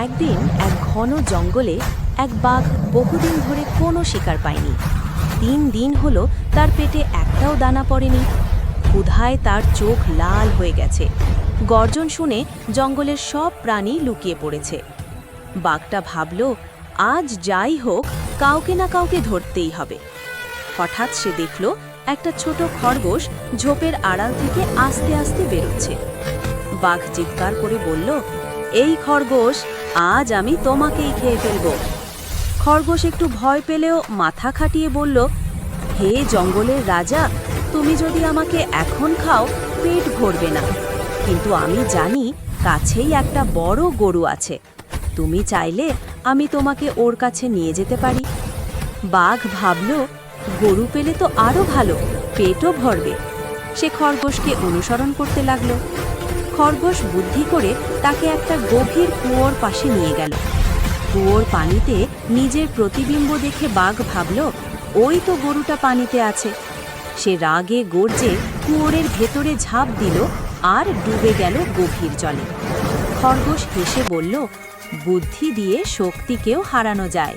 একদিন এক ঘন জঙ্গলে এক বাঘ বহুদিন ধরে কোনো শিকার পায়নি। 3 দিন হলো তার পেটে একটাও দানা পড়েনি। ক্ষুধায় তার চোখ লাল হয়ে গেছে। গর্জন শুনে জঙ্গলের সব প্রাণী লুকিয়ে পড়েছে। বাঘটা ভাবল, আজ যাই হোক কাউকে না কাউকে ধরতেই হবে। হঠাৎ সে দেখল একটা ছোট খরগোশ ঝোপের আড়াল থেকে আস্তে আস্তে বেরোচ্ছে। বাঘ চিৎকার করে বলল, এই খরগোশ, আজ আমি তোমাকেই খেয়ে ফেলব। খরগোশ একটু ভয় পেলেও মাথা খাটিয়ে বলল, হে জঙ্গলের রাজা, তুমি যদি আমাকে এখন খাও পেট ভরবে না, কিন্তু আমি জানি কাছেই একটা বড় গরু আছে। তুমি চাইলে আমি তোমাকে ওর কাছে নিয়ে যেতে পারি। বাঘ ভাবল, গরু পেলে তো আরো ভালো, পেটও ভরবে। সে খরগোশকে অনুসরণ করতে লাগলো। খরগোশ বুদ্ধি করে তাকে একটা গভীর কুয়োর পাশে নিয়ে গেল। কুয়োর পানিতে নিজের প্রতিবিম্ব দেখে বাঘ ভাবল, ওই তো গরুটা পানিতে আছে। সে রাগে গর্জে কুয়োরের ভেতরে ঝাঁপ দিল আর ডুবে গেল গভীর জলে। খরগোশ হেসে বলল, বুদ্ধি দিয়ে শক্তিকেও হারানো যায়।